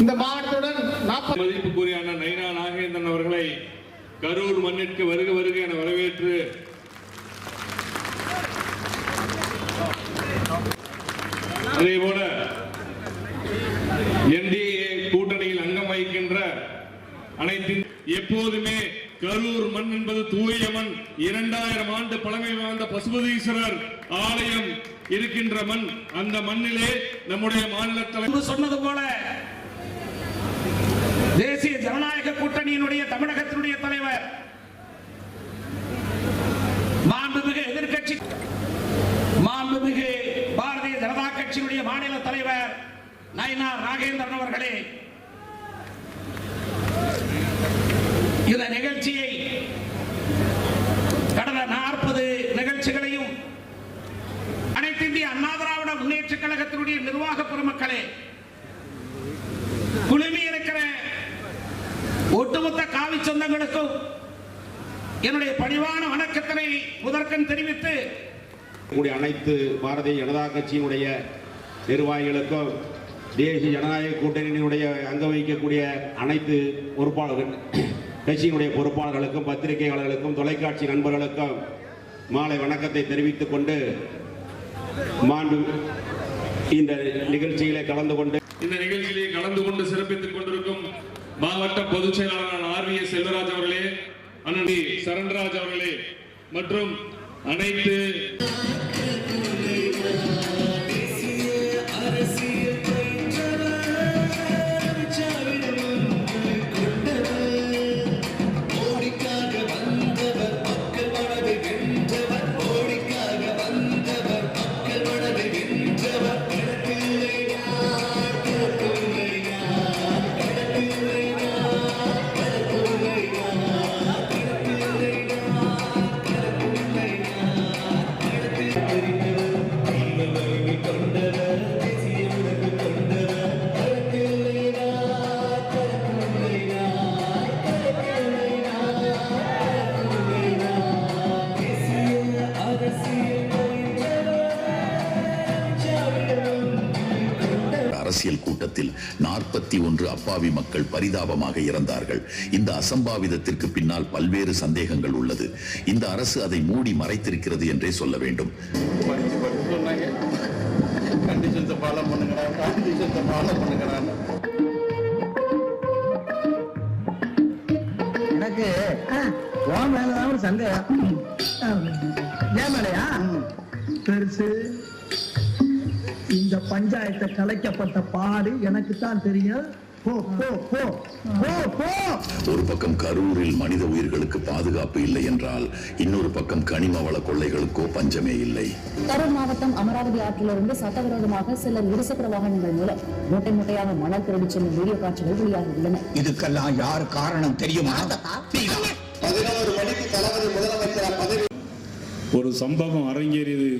இந்த மாவட்டத்துடன் மதிப்புக்குரிய அண்ணன் நைனா நாகேந்திரன் அவர்களை கரூர் மண்ணிற்கு வருக வருக என வரவேற்று அதேபோல என்டிஏ கூட்டணியில் அங்கம் வகிக்கின்ற அனைத்து எப்போதுமே கரூர் மண் என்பது தூய மண். 2000 ஆண்டு பழமை வாய்ந்த பசுபதீஸ்வரர் ஆலயம் இருக்கின்ற மண். அந்த மண்ணிலே நம்முடைய மாநில தலைவர் சொன்னது போல தேசிய ஜனநாயக கூட்டணியினுடைய தமிழகத்தினுடைய தலைவர் மாண்புமிகு எதிர்கட்சி மாண்புமிகு பாரதிய ஜனதா கட்சியினுடைய மாநில தலைவர் நயினா நாகேந்திரன் அவர்களே, இந்த நிகழ்ச்சியை கடந்த 40 நிகழ்ச்சிகளையும் அனைத்து இந்திய அண்ணா திராவிட முன்னேற்ற கழகத்தினுடைய நிர்வாக பெருமக்களே, குழுமி இருக்கிற ஒட்டுமொத்த காவி சொந்தங்களுக்கும் என்னுடைய பணிவான வணக்கத்தினை முதற்கண் தெரிவித்து அனைத்து பாரதிய ஜனதா கட்சியினுடைய நிர்வாகிகளுக்கும் தேசிய ஜனநாயக கூட்டணியினுடைய அங்க வகிக்கக்கூடிய அனைத்து பொறுப்பாளர்கள் கட்சியினுடைய பொறுப்பாளர்களுக்கும் பத்திரிகையாளர்களுக்கும் தொலைக்காட்சி நண்பர்களுக்கும் மாலை வணக்கத்தை தெரிவித்துக் கொண்டு இந்த நிகழ்ச்சியிலே கலந்து கொண்டு சிறப்பித்துக் கொண்டிருக்கும் மாவட்ட பொதுச் செயலாளர் RVS செல்வராஜ் அவர்களே, அண்ணன் சரண்ராஜ் அவர்களே மற்றும் அனைத்து அரசியல் கூட்டத்தில் 41 அப்பாவி மக்கள் பரிதாபமாக இறந்தார்கள். இந்த அசம்பாவிதத்திற்கு பின்னால் பல்வேறு சந்தேகங்கள் உள்ளது. இந்த அரசு அதை மூடி மறைத்திருக்கிறது என்றே சொல்ல வேண்டும். எனக்கு ஒரு சந்தேகம் பெருசு. இந்த பஞ்சாயத்தை கலைக்கப்பட்ட பாடு எனக்கு தான் தெரியும். ஒரு பக்கம் கரூரில் மனித உயிர்களுக்கு பாதுகாப்பு இல்லை என்றால் இன்னொரு பக்கம் கனிம வள கொள்ளைகளுக்கோ பஞ்சமே இல்லை. கரூர் மாவட்டம் அமராவதி ஆற்றிலிருந்து சட்டவிரோதமாக சிலர் இருசக்கர வாகனங்கள் மூலம் மூட்டை மூட்டையாக மணல் திருடி செல்லும் வீடியோ காட்சிகள் வெளியாகி உள்ளன. இதுக்கெல்லாம் யார் காரணம் தெரியுமா? 11 மணிக்கு தளபதி முதலமைச்சர் பதவி ஒரு சம்பவம் அரங்கேறியது.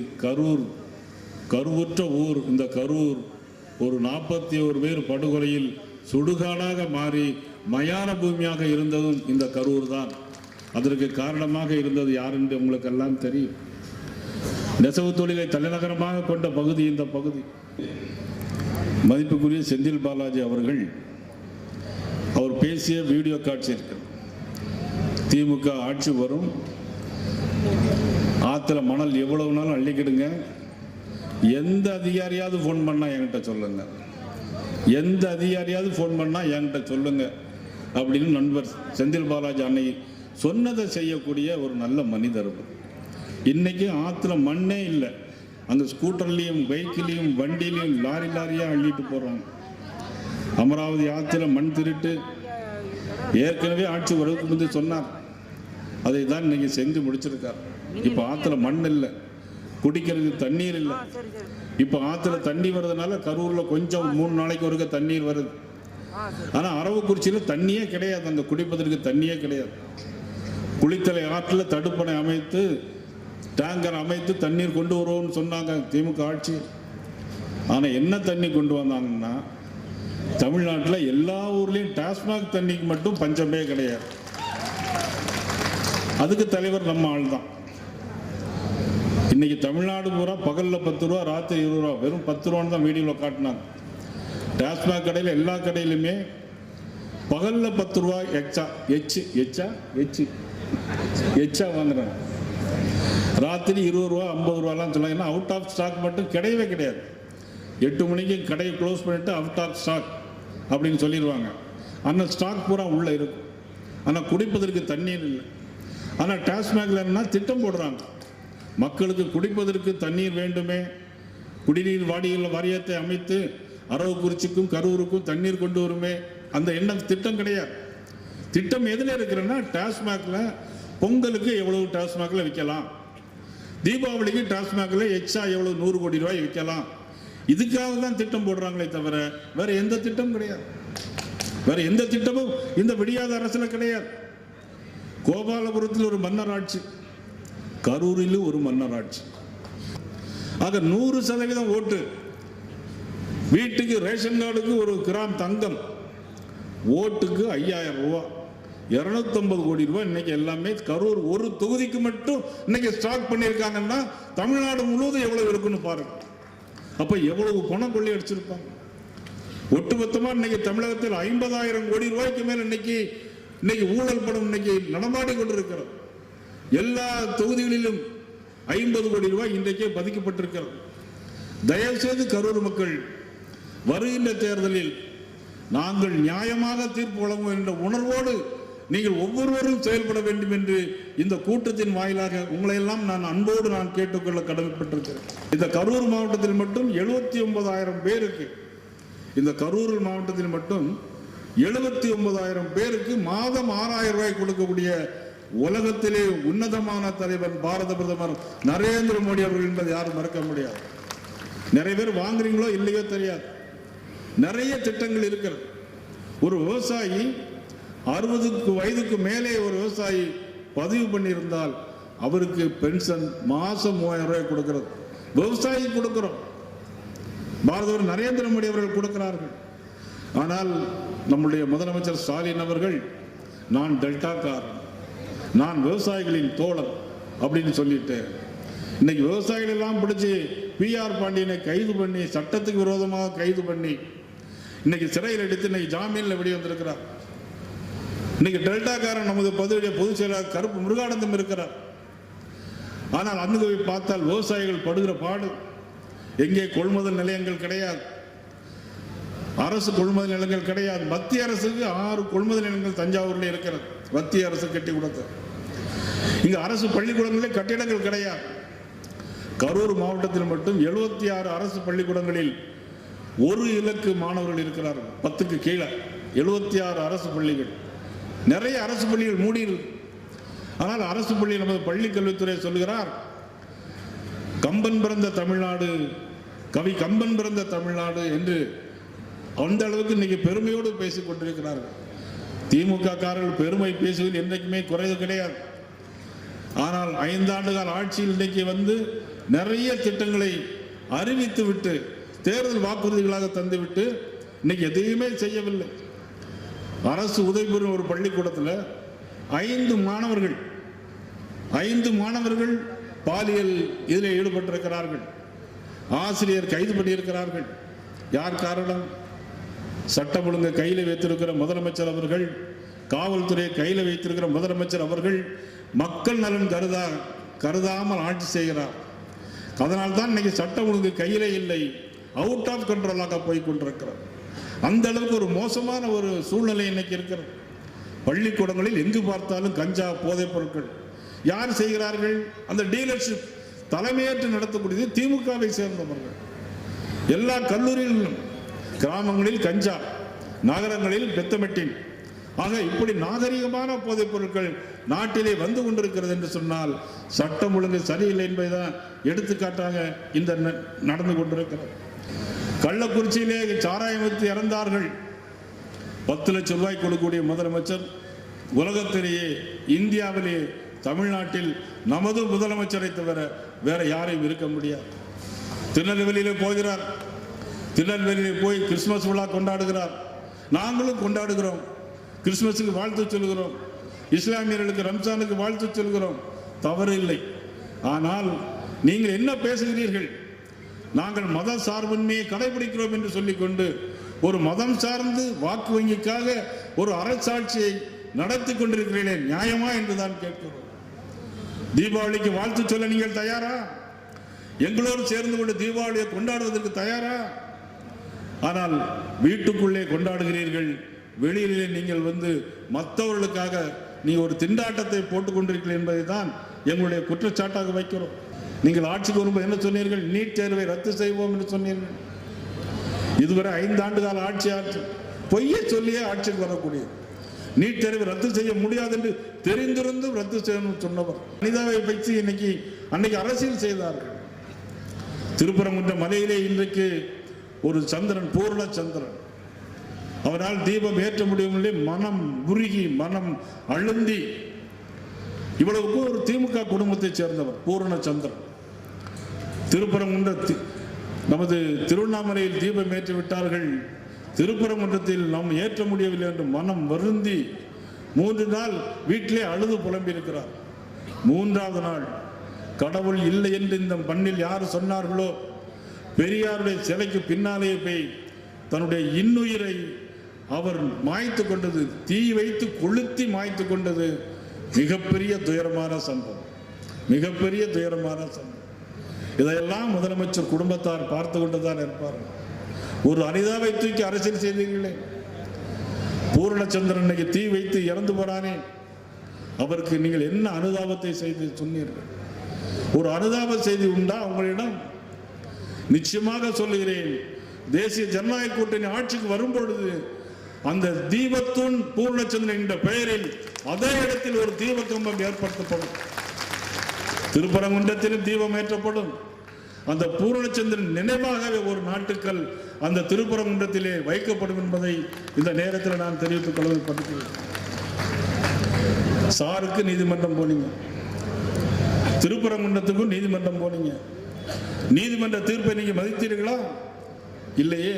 கருவுற்ற ஊர் இந்த கரூர் ஒரு 41 பேர் படுகொலையில் சுடுகாடாக மாறி மயான பூமியாக இருந்ததும் இந்த கரூர் தான். அதற்கு காரணமாக இருந்தது யார் என்று உங்களுக்கு எல்லாம் தெரியும். நெசவு தொழிலை தலைநகரமாக கொண்ட பகுதி இந்த பகுதி. மதிப்புக்குரிய செந்தில் பாலாஜி அவர்கள் பேசிய வீடியோ காட்சி இருக்கு. திமுக ஆட்சி வரும், ஆத்துல மணல் எவ்வளவு நாளும் அள்ளிக்கிடுங்க, எந்த அதிகாரியாவது ஃபோன் பண்ணா என்கிட்ட சொல்லுங்க, எந்த அதிகாரியாவது ஃபோன் பண்ணா என்கிட்ட சொல்லுங்க அப்படின்னு நண்பர் செந்தில் பாலாஜி அன்னை சொன்னதை செய்யக்கூடிய ஒரு நல்ல மனிதர். இன்னைக்கு ஆத்துல மண்ணே இல்லை. அந்த ஸ்கூட்டர்லையும் பைக்கிலையும் வண்டிலையும் லாரியா அள்ளிட்டு போறாங்க. அமராவதி ஆத்துல மண் திருட்டு ஏற்கனவே ஆட்சி வரதுக்கு முந்தி சொன்னார். அதை தான் இன்னைக்கு செஞ்சு முடிச்சிருக்கார். இப்ப ஆத்துல மண் இல்லை, குடிக்கிறதுக்கு தண்ணீர் இல்லை. இப்ப ஆத்துல தண்ணி வர்றதுனால கரூர்ல கொஞ்சம் 3 நாளைக்கு ஒருக்க தண்ணீர் வருது. ஆனா அரவக்குறிச்சியில தண்ணியே கிடையாது, அங்க குடிப்பதற்கு தண்ணியே கிடையாது. குளித்தலை ஆற்றுல தடுப்பணை அமைத்து டேங்கர் அமைத்து தண்ணீர் கொண்டு வருவோம்னு சொன்னாங்க திமுக ஆட்சி. ஆனா என்ன தண்ணி கொண்டு வந்தாங்கன்னா தமிழ்நாட்டில் எல்லா ஊர்லயும் டாஸ்மாக் தண்ணிக்கு மட்டும் பஞ்சமே கிடையாது. அதுக்கு தலைவர் நம்ம ஆள் தான். இன்னைக்கு தமிழ்நாடு பூரா பகல்ல 10 ரூபா, ராத்திரி 20 ரூபா, வெறும் 10 ரூபான்னு தான் வீடியோவில் காட்டினாங்க. டாஸ்மாக் கடையில் எல்லா கடையிலுமே பகலில் 10 ரூபா எச்சா வாங்குறாங்க. ராத்திரி 20 ரூபா 50 ரூபாலாம் சொன்னாங்க. ஏன்னா அவுட் ஆஃப் ஸ்டாக் மட்டும் கிடையவே கிடையாது. 8 மணிக்கு கடையை க்ளோஸ் பண்ணிவிட்டு அவுட் ஆஃப் ஸ்டாக் அப்படின்னு சொல்லிடுவாங்க. அந்த ஸ்டாக் பூரா உள்ளே இருக்கும். ஆனால் குடிப்பதற்கு தண்ணீர் இல்லை. ஆனால் டாஸ்மாகில் என்ன திட்டம் போடுறாங்க, மக்களுக்கு குடிப்பதற்கு தண்ணீர் வேண்டுமே, குடிநீர் வாரியத்தை அமைத்து அரவக்குறிச்சிக்கும் கரூருக்கும் தண்ணீர் கொண்டு வருமே, அந்த எண்ணம் திட்டம் கிடையாது. திட்டம் எதில் இருக்கிறன்னா டாஸ்மாகில் பொங்கலுக்கு எவ்வளவு டாஸ்மாகில் விற்கலாம், தீபாவளிக்கு டாஸ்மாகில் எக்ஸ்ட்ரா எவ்வளவு 100 கோடி ரூபாய் விற்கலாம், இதுக்காக தான் திட்டம் போடுறாங்களே தவிர வேற எந்த திட்டம் கிடையாது. வேற எந்த திட்டமும் இந்த விடியாத அரசுல கிடையாது. கோபாலபுரத்தில் ஒரு மன்னர் ஆட்சி, கரூரிலும் ஒரு மன்னர் ஆட்சி. ஆக 100% ஓட்டு, வீட்டுக்கு ரேஷன் கார்டுக்கு 1 கிராம் தங்கம், ஓட்டுக்கு 5000 ரூபாய், 250 கோடி ரூபாய் இன்னைக்கு எல்லாமே கரூர் ஒரு தொகுதிக்கு மட்டும் இன்னைக்கு ஸ்டாக் பண்ணியிருக்காங்கன்னா தமிழ்நாடு முழுவதும் எவ்வளவு இருக்குன்னு பாருங்க. அப்ப எவ்வளவு பணம் கொள்ளை அடிச்சிருப்பாங்க. ஒட்டுமொத்தமா இன்னைக்கு தமிழகத்தில் 50,000 கோடி ரூபாய்க்கு மேல் இன்னைக்கு ஊழல் படம் இன்னைக்கு நடமாடி கொண்டிருக்கிறது. எல்லா தொகுதிகளிலும் 50 கோடி ரூபாய் இன்றைக்கே பதிக்கப்பட்டிருக்கிறது. தயவு செய்து கரூர் மக்கள் வருகின்ற தேர்தலில் நாங்கள் நியாயமாக தீர்ப்பு வழங்குவோம் என்ற உணர்வோடு நீங்கள் ஒவ்வொருவரும் செயல்பட வேண்டும் என்று இந்த கூட்டத்தின் வாயிலாக உங்களை எல்லாம் நான் அன்போடு கேட்டுக்கொள்ள கடமைப்பட்டிருக்கிறேன். இந்த கரூர் மாவட்டத்தில் மட்டும் 79,000 பேருக்கு, இந்த கரூர் மாவட்டத்தில் மட்டும் 79,000 பேருக்கு மாதம் 6,000 ரூபாய் கொடுக்கக்கூடிய உலகத்திலே உன்னதமான தலைவர் பாரத பிரதமர் நரேந்திர மோடி அவர்கள் என்பதை யாரும் மறக்க முடியாது. நிறைய பேர் வாங்குறீங்களோ இல்லையோ தெரியாது. நிறைய திட்டங்கள் இருக்கிறது. ஒரு விவசாயி 60 வயதுக்கு மேலே ஒரு விவசாயி பதிவு பண்ணியிருந்தால் அவருக்கு பென்ஷன் மாசம் 3,000 ரூபாய் கொடுக்கிறது. விவசாயி கொடுக்கிறோம், பாரதவர் நரேந்திர மோடி அவர்கள் கொடுக்கிறார்கள். ஆனால் நம்முடைய முதலமைச்சர் ஸ்டாலின் அவர்கள் நான் டெல்டாக்காரன், நான் விவசாயிகளின் தோழர் அப்படின்னு சொல்லிட்டு இன்னைக்கு விவசாயிகள் எல்லாம் பிடிச்சி PR பாண்டியனை கைது பண்ணி, சட்டத்துக்கு விரோதமாக கைது பண்ணி இன்னைக்கு சிறையில் எடுத்து இன்னைக்கு ஜாமீன்ல வெளியே வந்திருக்கிறார். இன்னைக்கு டெல்டாக்காரன் நமது பதவியுடைய பொதுச் செயலாளர் கருப்பு முருகானந்தம் இருக்கிறார். ஆனால் அங்கு போய் பார்த்தால் விவசாயிகள் படுகிற பாடு. எங்கே கொள்முதல் நிலையங்கள் கிடையாது, அரசு கொள்முதல் நிலையங்கள் கிடையாது. மத்திய அரசுக்கு 6 கொள்முதல் நிலையங்கள் தஞ்சாவூரில் இருக்கிறது, மத்திய அரசு கட்டி கொடுத்தது. இங்க அரசு பள்ளிக்கூடங்களில் கட்டிடங்கள் கிடையாது. கரூர் மாவட்டத்தில் மட்டும் 76 அரசு பள்ளிக்கூடங்களில் 1 இலக்கு மாணவர்கள் இருக்கிறார்கள். 10க்கு கீழே 76 அரசு பள்ளிகள். நிறைய அரசு பள்ளிகள் மூடி இருக்கு. ஆனால் அரசு பள்ளி நமது பள்ளி கல்வித்துறை சொல்கிறார், கம்பன் பிறந்த தமிழ்நாடு, கவி கம்பன் பிறந்த தமிழ்நாடு என்று அந்த அளவுக்கு இன்னைக்கு பெருமையோடு பேசிக் கொண்டிருக்கிறார்கள். திமுக காரர்கள் பெருமை பேசுவதில் என்றைக்குமே குறைவு கிடையாது. ஆனால் 5 ஆண்டுகால ஆட்சியில் இன்னைக்கு வந்து நிறைய திட்டங்களை அறிவித்து விட்டு தேர்தல் வாக்குறுதிகளாக தந்துவிட்டு இன்னைக்கு எதையுமே செய்யவில்லை. அரசு உதவி பெறும் ஒரு பள்ளிக்கூடத்தில் 5 மாணவர்கள் பாலியல் இதில் ஈடுபட்டிருக்கிறார்கள். ஆசிரியர் கைது பண்ணியிருக்கிறார்கள். யார் காரணம்? சட்டம் ஒழுங்கை கையில் வைத்திருக்கிற முதலமைச்சர் அவர்கள், காவல்துறையை கையில் வைத்திருக்கிற முதலமைச்சர் அவர்கள் மக்கள் நலன் கருதாமல் ஆட்சி செய்கிறார். அதனால் தான் இன்னைக்கு சட்டம் ஒழுங்கு கையிலே இல்லை, அவுட் ஆஃப் கண்ட்ரோலாக போய் கொண்டிருக்கிறார். அந்த அளவுக்கு ஒரு மோசமான ஒரு சூழ்நிலை இன்னைக்கு இருக்கிறது. பள்ளிக்கூடங்களில் எங்கு பார்த்தாலும் கஞ்சா, போதைப் பொருட்கள். யார் செய்கிறார்கள்? அந்த டீலர்ஷிப் தலைமையேற்று நடத்தக்கூடியது திமுகவை சேர்ந்தவர்கள். எல்லா கல்லூரிகளிலும், கிராமங்களில் கஞ்சா, நகரங்களில் பெத்தமெட்டின். ஆக இப்படி நாகரிகமான போதைப் பொருட்கள் நாட்டிலே வந்து கொண்டிருக்கிறது என்று சொன்னால் சட்டம் ஒழுங்கு சரியில்லை என்பதுதான் எடுத்துக்காட்டாக இந்த நடந்து கொண்டிருக்கிறது. கள்ளக்குறிச்சியிலே சாராயம் வித்து இறந்தார்கள். 10 லட்சம் ரூபாய் கொடுக்கக்கூடிய முதலமைச்சர் உலகத்திலேயே, இந்தியாவிலே, தமிழ்நாட்டில் நமது முதலமைச்சரை தவிர வேற யாரையும் இருக்க முடியாது. திருநெல்வேலியிலே போகிறார், திருநெல்வேலியிலே போய் கிறிஸ்துமஸ் விழா கொண்டாடுகிறார். நாங்களும் கொண்டாடுகிறோம், கிறிஸ்துமஸுக்கு வாழ்த்து சொல்கிறோம், இஸ்லாமியர்களுக்கு ரம்ஜானுக்கு வாழ்த்து சொல்கிறோம், தவறு இல்லை. ஆனால் நீங்கள் என்ன பேசுகிறீர்கள்? நாங்கள் மத சார்பின்மையை கடைபிடிக்கிறோம் என்று சொல்லிக்கொண்டு ஒரு மதம் சார்ந்து வாக்கு வங்கிக்காக ஒரு அரசாட்சியை நடத்தி கொண்டிருக்கிறீர்களே, நியாயமா என்றுதான் கேட்கிறோம். தீபாவளிக்கு வாழ்த்து சொல்ல நீங்கள் தயாரா? எங்களோடு சேர்ந்து கொண்டு தீபாவளியை கொண்டாடுவதற்கு தயாரா? ஆனால் வீட்டுக்குள்ளே கொண்டாடுகிறீர்கள், வெளியிலே நீங்கள் மற்றவர்களுக்காக நீ ஒரு திண்டாட்டத்தை போட்டுக் கொண்டிருக்கிறீர்கள் என்பதை தான் எங்களுடைய குற்றச்சாட்டாக வைக்கிறோம். நீங்கள் ஆட்சிக்கு வரும்போது என்ன சொன்னீர்கள்? நீட் தேர்வை ரத்து செய்வோம் என்று சொன்னீர்கள். இதுவரை 5 ஆண்டு கால ஆட்சி பொய்யை சொல்லியே ஆட்சிக்கு வரக்கூடிய நீட் தேர்வை ரத்து செய்ய முடியாது என்று தெரிந்திருந்தும் ரத்து செய்யணும் சொன்னவர் அனிதாவை வைத்து அன்னைக்கு அரசியல் செய்தார்கள். திருப்பரங்குன்ற மலையிலே இன்றைக்கு ஒரு சந்திரன், பூர்ண சந்திரன், அவனால் தீபம் ஏற்ற முடியவில்லை. மனம் உருகி, மனம் அழுந்தி, இவ்வளவுக்கு ஒரு திமுக குடும்பத்தை சேர்ந்தவர் பூர்ணச்சந்திரன். திருப்பரங்குன்ற நமது திருவண்ணாமலையில் தீபம் ஏற்றி விட்டார்கள், திருப்பரங்குன்றத்தில் நாம் ஏற்ற முடியவில்லை என்று மனம் வருந்தி 3 நாள் வீட்டிலே அழுது புலம்பியிருக்கிறார். 3வது நாள் கடவுள் இல்லை என்று இந்த மண்ணில் யார் சொன்னார்களோ, பெரியாருடைய சிலைக்கு பின்னாலே போய் தன்னுடைய இன்னுயிரை அவர் மாய்த்து கொண்டது, தீ வைத்து கொளுத்தி மாய்த்து கொண்டது மிகப்பெரிய துயரமான சம்பவம், மிகப்பெரிய துயரமான சம்பவம். இதையெல்லாம் முதலமைச்சர் குடும்பத்தார் பார்த்து கொண்டுதான் இருப்பார்கள். ஒரு அனிதாவை தூக்கி அரசியல் செய்தீர்களே, பூர்ணச்சந்திரன் இன்னைக்கு தீ வைத்து இறந்து போறானே, அவருக்கு நீங்கள் என்ன அனுதாபத்தை செய்து சொன்னீர்கள்? ஒரு அனுதாப செய்தி உண்டா உங்களிடம்? நிச்சயமாக சொல்லுகிறேன், தேசிய ஜனநாயக கூட்டணி ஆட்சிக்கு வரும் பொழுது அந்த தீபத்தூண் பூர்ணச்சந்திரன் என்ற பெயரில் அதே இடத்தில் ஒரு தீப கம்பம் ஏற்படுத்தப்படும். திருப்பரங்குன்றத்திலும் தீபம் ஏற்றப்படும். அந்த பூர்ணச்சந்திரன் நினைவாகவே ஒரு நாட்டுக்கள் அந்த திருப்பரங்குன்றத்திலே வைக்கப்படும் என்பதை இந்த நேரத்தில் நான் தெரிவித்துக் கொள்வதற்கு சாருக்கு நீதிமன்றம் போனீங்க, திருப்பரங்குன்றத்துக்கும் நீதிமன்றம் போனீங்க. நீதிமன்ற தீர்ப்பை நீங்க மதித்தீர்களா? இல்லையே.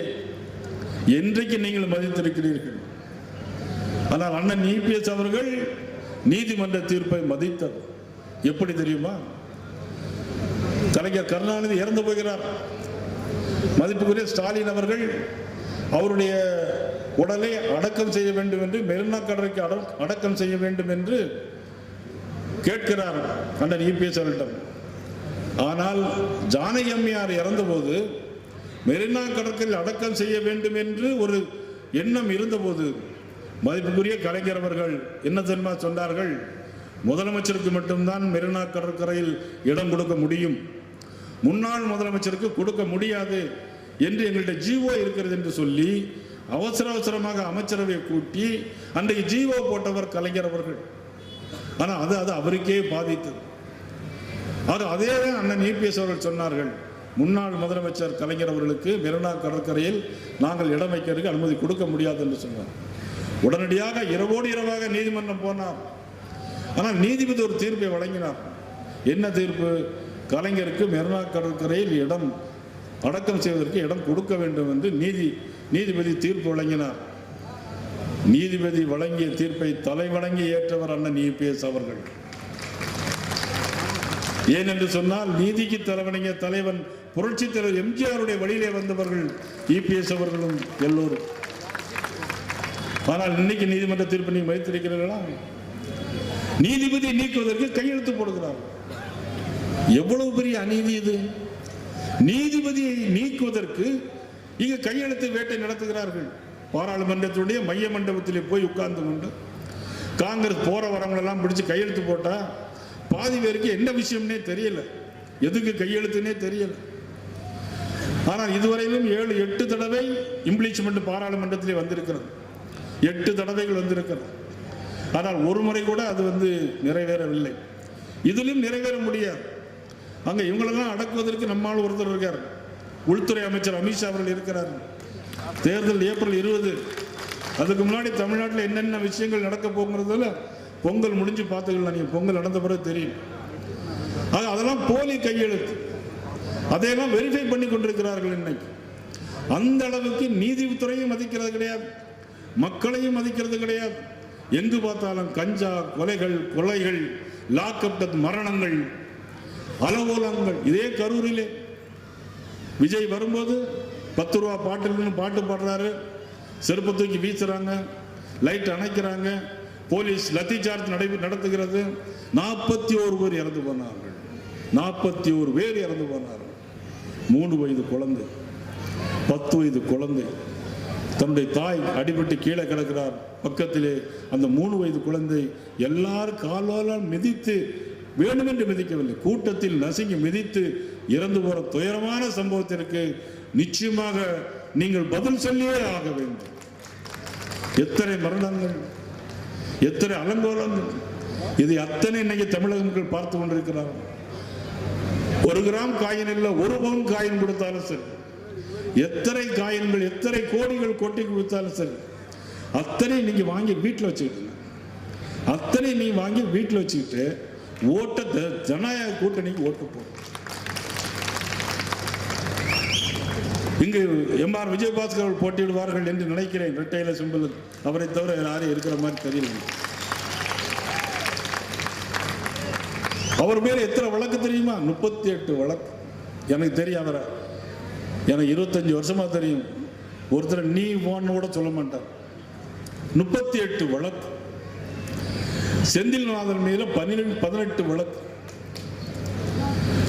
என்றைக்கு நீங்கள் மதித்திருக்கிறீர்கள்? ஆனால் அண்ணன் இபிஎஸ் அவர்கள் நீதிமன்ற தீர்ப்பை மதித்தார். எப்படி தெரியுமா? கலைஞர் கருணாநிதி இறந்து போகிறார். மதிப்புக்குரிய ஸ்டாலின் அவர்கள் அவருடைய உடலை அடக்கம் செய்ய வேண்டும் என்று, மெரினா கடற்கரைக்கு அடக்கம் செய்ய வேண்டும் என்று கேட்கிறார் அண்ணன் இபிஎஸ் அவர்களிடம். ஆனால் ஜானகி அம்மையார் இறந்தபோது மெரினா கடற்கரையில் அடக்கம் செய்ய வேண்டும் என்று ஒரு எண்ணம் இருந்தபோது மதிப்புக்குரிய கலைஞர் அவர்கள் என்ன தெரியுமா சொன்னார்கள்? முதலமைச்சருக்கு மட்டும்தான் மெரினா கடற்கரையில் இடம் கொடுக்க முடியும், முன்னாள் முதலமைச்சருக்கு கொடுக்க முடியாது என்று எங்கள்கிட்ட ஜீவோ இருக்கிறது என்று சொல்லி அவசரமாக அமைச்சரவை கூட்டி அன்றைக்கு ஜீவோ போட்டவர் கலைஞர் அவர்கள். ஆனால் அது அவருக்கே பாதித்தது. அதே அண்ணன் இபிஎஸ் அவர்கள் சொன்னார்கள், முன்னாள் முதலமைச்சர் கலைஞர் அவர்களுக்கு மெரினா கடற்கரையில் நாங்கள் இடம் வைக்கிறதுக்கு அனுமதி கொடுக்க முடியாது என்று சொன்னார். உடனடியாக இரவோடு இரவாக நீதிமன்றம் போனார். ஆனால் நீதிபதி ஒரு தீர்ப்பை வழங்கினார். என்ன தீர்ப்பு? கலைஞருக்கு மெரினா கடற்கரையில் இடம் அடக்கம் செய்வதற்கு இடம் கொடுக்க வேண்டும் என்று நீதிபதி தீர்ப்பு வழங்கினார். நீதிபதி வழங்கிய தீர்ப்பை தலைவணங்கி ஏற்றவர் அண்ணன் இபிஎஸ் அவர்கள். ஏனென்று சொன்னால் நீதிக்கு தலைவணங்கிய தலைவன் புரட்சி தலைவர் எம்ஜிஆருடைய வழியிலே வந்தவர்கள் இபிஎஸ் அவர்களும் எல்லோரும். ஆனால் இன்னைக்கு நீதிமன்ற தீர்ப்பு நீங்க மதித்திருக்கிறீர்களா? நீதிபதி நீக்குவதற்கு கையெழுத்து போடுகிறார். எவ்வளவு பெரிய அநீதி இது! நீதிபதியை நீக்குவதற்கு இங்கு கையெழுத்து வேட்டை நடத்துகிறார்கள். பாராளுமன்றத்துடைய மைய மண்டபத்திலே போய் உட்கார்ந்து கொண்டு காங்கிரஸ் போற வரவங்களெல்லாம் பிடிச்சு கையெழுத்து போட்டா பாதி பேருக்கு என்ன விஷயம்னே தெரியல, எதுக்கு கையெழுத்துனே தெரியல. ஆனால் இதுவரையிலும் 7-8 தடவை இம்ப்ளீச்மெண்ட் பாராளுமன்றத்திலே வந்திருக்கிறது, 8 தடவைகள் வந்திருக்கிறது. ஆனால் ஒரு முறை கூட அது நிறைவேறவில்லை. இதிலும் நிறைவேற முடியாது. அங்க இவங்களெல்லாம் அடக்குவதற்கு நம்மால் ஒருத்தர் இருக்கார், உள்துறை அமைச்சர் அமித்ஷா அவர்கள் இருக்கிறார். தேர்தல் ஏப்ரல் 20, அதுக்கு முன்னாடி தமிழ்நாட்டில் என்னென்ன விஷயங்கள் நடக்க போகிறதுல பொங்கல் முடிஞ்சு பார்த்துக்கலாம், நீங்க பொங்கல் நடந்த பிறகு தெரியும். அதெல்லாம் போலி கையெழுத்து, அதையெல்லாம் வெரிஃபை பண்ணி கொண்டிருக்கிறார்கள். இன்னைக்கு அந்த அளவுக்கு நீதித்துறையும் மதிக்கிறது கிடையாது, மக்களையும் மதிக்கிறது கிடையாது. எங்கு பார்த்தாலும் கஞ்சா கொலைகள், லாக்அப் மரணங்கள், அலங்கோலங்கள். இதே கரூரிலே விஜய் வரும்போது 10 ரூபா பாட்டில் பாட்டு பாடுறாரு, செருப்பு தூக்கி வீசுறாங்க, லைட் அணைக்கிறாங்க, போலீஸ் லத்தி சார்ஜ் நடத்துகிறது. 41 பேர் இறந்து போனார்கள். 41 பேர் இறந்து போனார்கள். 3 வயது குழந்தை, 10 வயது குழந்தை, தன்னுடைய தாய் அடிபட்டு கீழே கிடக்கிறார் பக்கத்திலே. அந்த 3 வயது குழந்தை எல்லாரும் காலால் மிதித்து, வேண்டுமென்று மிதிக்கவில்லை, கூட்டத்தில் நசுங்கி மிதித்து இறந்து போற துயரமான சம்பவத்திற்கு நிச்சயமாக நீங்கள் பதில் சொல்லியே ஆக வேண்டும். எத்தனை மரணங்கள், எத்தனை அலங்கோலங்கள், இது அத்தனை இன்னைக்கு தமிழக மக்கள் பார்த்து கொண்டிருக்கிறார்கள். 1 கிராம் காயின் இல்லை, 1 பவுன் காயின் கொடுத்தாலும் சரி, எத்தனை காயின்கள், எத்தனை கோடிகள் கொட்டி கொடுத்தாலும் சரி, அத்தனை நீங்க வாங்கி வீட்டில் வச்சுக்கிட்டு, அத்தனை நீ வாங்கி வீட்டில் வச்சுக்கிட்டு ஓட்ட ஜனநாயக கூட்டணிக்கு ஓட்டு போடும். இங்கு MR விஜயபாஸ்கர் அவர்கள் போட்டியிடுவார்கள் என்று நினைக்கிறேன். இரட்டையில சிம்பிள், அவரை தவிர யாரும் இருக்கிற மாதிரி தெரியல. அவர் மேல எத்தனை வழக்கு தெரியுமா? 38 வழக்கு. எனக்கு தெரியும், அவரை எனக்கு 25 வருஷமா தெரியும். ஒருத்தர் நீ போன்னு கூட சொல்ல மாட்டார். 38 வழக்கு. செந்தில்நாதன் மீது 18 வழக்கு.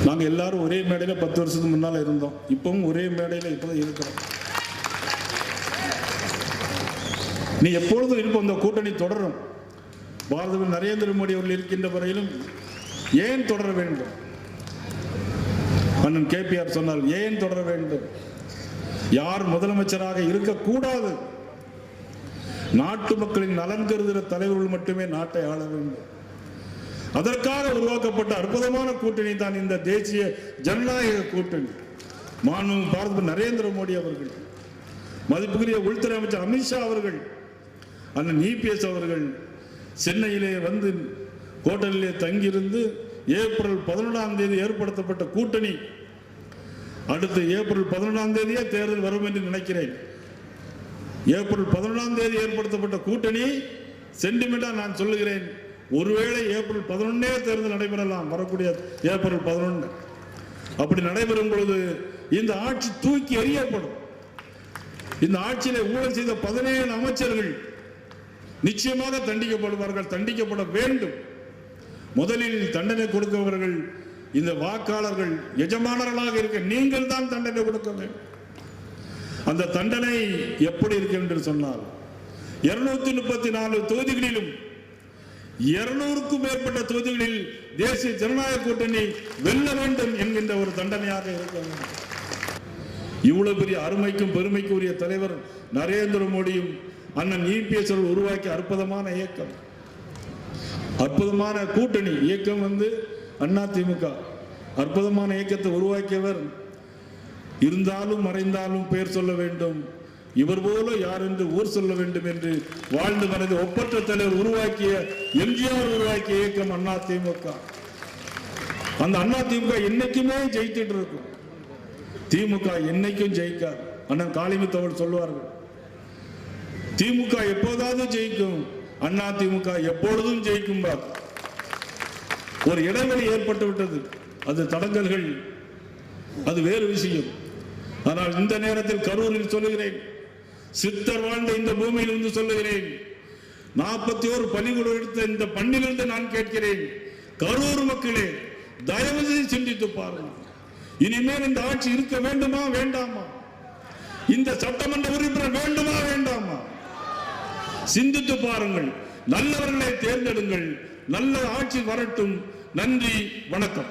நாங்க எல்லாரும் ஒரே மேடையில 10 வருஷத்துக்கு முன்னால இருந்தோம். இப்பவும் ஒரே மேடையில இப்பதான் இருக்கிறோம். நீ எப்பொழுதும் இருப்போம். இந்த கூட்டணி தொடரும். பாரத நரேந்திர மோடி அவர்கள் இருக்கின்ற வரையிலும் ஏன் தொடர வேண்டும்? அண்ணன் KPR சொன்னால் ஏன் தொடர வேண்டும்? யார் முதலமைச்சராக இருக்கக்கூடாது. நாட்டு மக்களின் நலன் கருதுகிற தலைவர்கள் மட்டுமே நாட்டை ஆள வேண்டும். அதற்காக உருவாக்கப்பட்ட அற்புதமான கூட்டணி தான் இந்த தேசிய ஜனநாயக கூட்டணி. மாண்புமிகு பாரத நரேந்திர மோடி அவர்கள், மதிப்புக்குரிய உள்துறை அமைச்சர் அமித்ஷா அவர்கள், அண்ணன் EPS அவர்கள் சென்னையிலே வந்து ஹோட்டலிலே தங்கியிருந்து ஏப்ரல் 11ஆம் தேதி ஏற்படுத்தப்பட்ட கூட்டணி அடுத்து ஏப்ரல் 11ஆம் தேதியே தேர்தல் வரும் என்று நினைக்கிறேன். ஏப்ரல் 11ஆம் தேதி ஏற்படுத்தப்பட்ட கூட்டணி சென்டிமெண்டா நான் சொல்லுகிறேன், ஒருவேளை ஏப்ரல் 11 தேர்தல் நடைபெறலாம். வரக்கூடிய ஏப்ரல் 11 அப்படி நடைபெறும் பொழுது இந்த ஆட்சி தூக்கி எறியப்படும். இந்த ஆட்சியிலே ஊழல் செய்த 17 அமைச்சர்கள் நிச்சயமாக தண்டிக்கப்படுவார்கள், தண்டிக்கப்பட வேண்டும். முதலில் தண்டனை கொடுக்கவர்கள் இந்த வாக்காளர்கள், எஜமானர்களாக இருக்க நீங்கள் தான் தண்டனை கொடுக்க வேண்டும். அந்த தண்டனை எப்படி இருக்கு என்று சொன்னால் 234 தொகுதிகளிலும் 200க்கும் மேற்பட்ட தொகுதிகளில் தேசிய ஜனநாயக கூட்டணி வெல்ல வேண்டும் என்கின்ற ஒரு தண்டனையாக இருக்க வேண்டும். இவ்வளவு பெரிய அருமைக்கும் பெருமைக்கும் உரிய தலைவர் நரேந்திர மோடியும் அண்ணன் EPS உருவாக்கிய அற்புதமான இயக்கம், அற்புதமான கூட்டணி இயக்கம் வந்து அதிமுக. அற்புதமான இயக்கத்தை உருவாக்கியவர். இருந்தாலும் மறைந்தாலும் பெயர் சொல்ல வேண்டும், இவர் போல யார் என்று ஊர் சொல்ல வேண்டும் என்று வாழ்ந்து மறைந்த ஒப்பற்ற தலைவர் உருவாக்கிய MGR உருவாக்கிய இயக்கம் அதிமுக. அந்த அதிமுக என்னைக்குமே ஜெயித்துட்டு இருக்கும். திமுக என்னைக்கும் ஜெயிக்காது. அண்ணன் காளிமுத்து அவர்கள் சொல்லுவார்கள், திமுக எப்போதாவது ஜெயிக்கும், அதிமுக எப்பொழுதும் ஜெயிக்கும். ஒரு இடைவெளி ஏற்பட்டு விட்டது, அது தடங்கல்கள், அது வேறு விஷயம். ஆனால் இந்த நேரத்தில் கரூரில் சொல்லுகிறேன், சித்தர் வாழ்ந்த இந்த பூமியில் இருந்து சொல்லுகிறேன், 41 பலிகொடு எடுத்த இந்த பண்ணிலிருந்து நான் கேட்கிறேன், கரூர் மக்களே தயவு செய்து சிந்தித்து பாருங்கள். இனிமேல் இந்த ஆட்சி இருக்க வேண்டுமா வேண்டாமா? இந்த சட்டமன்ற உறுப்பினர் வேண்டுமா வேண்டாமா? சிந்தித்து பாருங்கள். நல்லவர்களை தேர்ந்தெடுங்கள். நல்ல ஆட்சி வரட்டும். நன்றி, வணக்கம்.